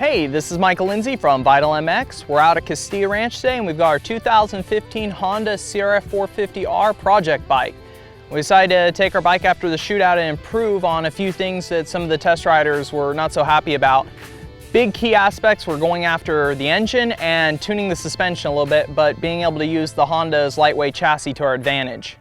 Hey, this is Michael Lindsay from Vital MX. We're out at Castilla Ranch today and we've got our 2015 Honda CRF450R project bike. We decided to take our bike after the shootout and improve on a few things that some of the test riders were not so happy about. Big key aspects were going after the engine and tuning the suspension a little bit, but being able to use the Honda's lightweight chassis to our advantage.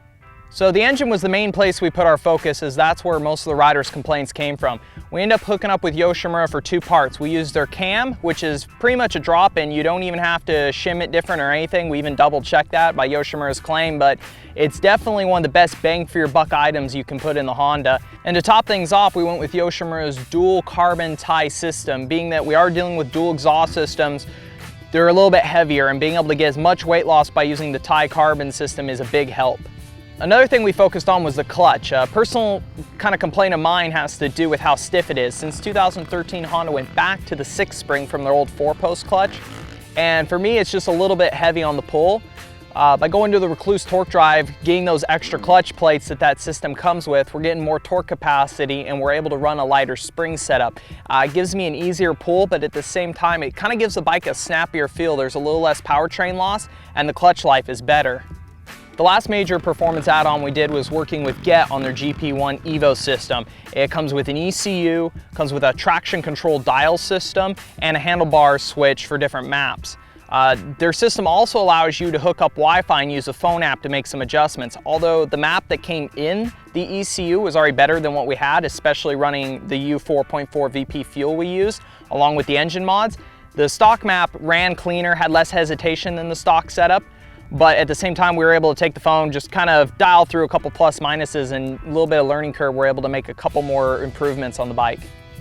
So the engine was the main place we put our focus, as that's where most of the riders' complaints came from. We ended up hooking up with Yoshimura for two parts. We used their cam, which is pretty much a drop-in. You don't even have to shim it different or anything. We even double-checked that by Yoshimura's claim, but it's definitely one of the best bang for your buck items you can put in the Honda. And to top things off, we went with Yoshimura's dual carbon tie system. Being that we are dealing with dual exhaust systems, they're a little bit heavier, and being able to get as much weight loss by using the tie carbon system is a big help. Another thing we focused on was the clutch. A personal kind of complaint of mine has to do with how stiff it is. Since 2013, Honda went back to the 6-spring from their old 4-post clutch. And for me, it's just a little bit heavy on the pull. By going to the Recluse torque drive, getting those extra clutch plates that system comes with, we're getting more torque capacity and we're able to run a lighter spring setup. It gives me an easier pull, but at the same time, it kind of gives the bike a snappier feel. There's a little less powertrain loss and the clutch life is better. The last major performance add-on we did was working with Get on their GP1 Evo system. It comes with an ECU, comes with a traction control dial system, and a handlebar switch for different maps. Their system also allows you to hook up Wi-Fi and use a phone app to make some adjustments. Although the map that came in the ECU was already better than what we had, especially running the U4.4 VP fuel we used, along with the engine mods. The stock map ran cleaner, had less hesitation than the stock setup. But at the same time, we were able to take the phone, just kind of dial through a couple plus minuses, and a little bit of learning curve, we're able to make a couple more improvements on the bike.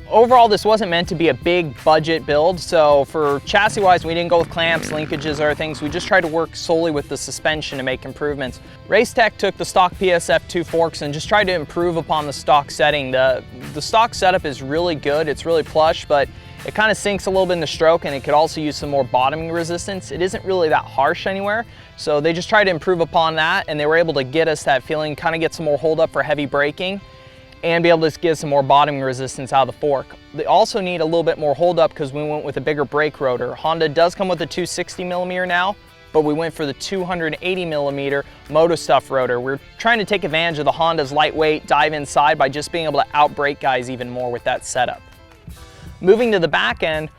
Overall, this wasn't meant to be a big budget build, so for chassis-wise, we didn't go with clamps, linkages, or other things. We just tried to work solely with the suspension to make improvements. Racetech took the stock PSF2 forks and just tried to improve upon the stock setting. The stock setup is really good, it's really plush, but it kind of sinks a little bit in the stroke, and it could also use some more bottoming resistance. It isn't really that harsh anywhere, so they just tried to improve upon that, and they were able to get us that feeling, kind of get some more hold up for heavy braking, and be able to get some more bottoming resistance out of the fork. They also need a little bit more hold up because we went with a bigger brake rotor. Honda does come with a 260mm now, but we went for the 280mm Moto Stuff rotor. We're trying to take advantage of the Honda's lightweight dive inside by just being able to outbrake guys even more with that setup. Moving to the back end,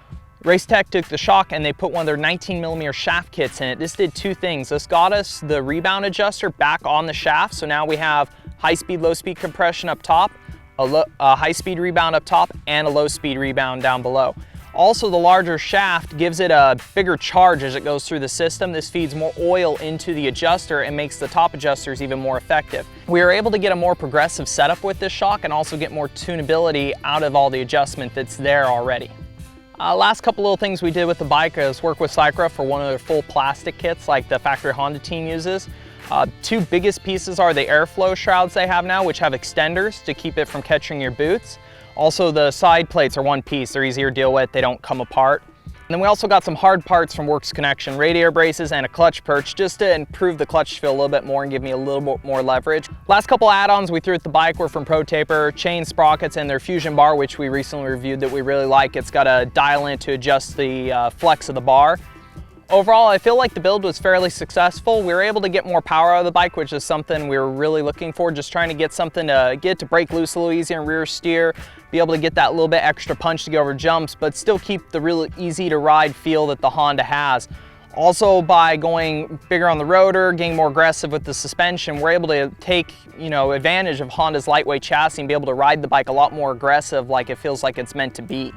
Racetech took the shock and they put one of their 19mm shaft kits in it. This did two things. This got us the rebound adjuster back on the shaft, so now we have high-speed, low-speed compression up top, a high-speed rebound up top, and a low-speed rebound down below. Also, the larger shaft gives it a bigger charge as it goes through the system. This feeds more oil into the adjuster and makes the top adjusters even more effective. We were able to get a more progressive setup with this shock and also get more tunability out of all the adjustment that's there already. Last couple little things we did with the bike is work with CRF for one of their full plastic kits like the factory Honda team uses. Two biggest pieces are the airflow shrouds they have now, which have extenders to keep it from catching your boots. Also, the side plates are one piece. They're easier to deal with. They don't come apart. And then we also got some hard parts from Works Connection, radiator braces and a clutch perch, just to improve the clutch feel a little bit more and give me a little bit more leverage. Last couple add-ons we threw at the bike were from Pro Taper, chain sprockets, and their Fusion bar, which we recently reviewed that we really like. It's got a dial in to adjust the flex of the bar. Overall, I feel like the build was fairly successful. We were able to get more power out of the bike, which is something we were really looking for, just trying to get something to get it to brake loose a little easier in rear steer, be able to get that little bit extra punch to go over jumps, but still keep the really easy to ride feel that the Honda has. Also, by going bigger on the rotor, getting more aggressive with the suspension, we're able to take, advantage of Honda's lightweight chassis and be able to ride the bike a lot more aggressive, like it feels like it's meant to be.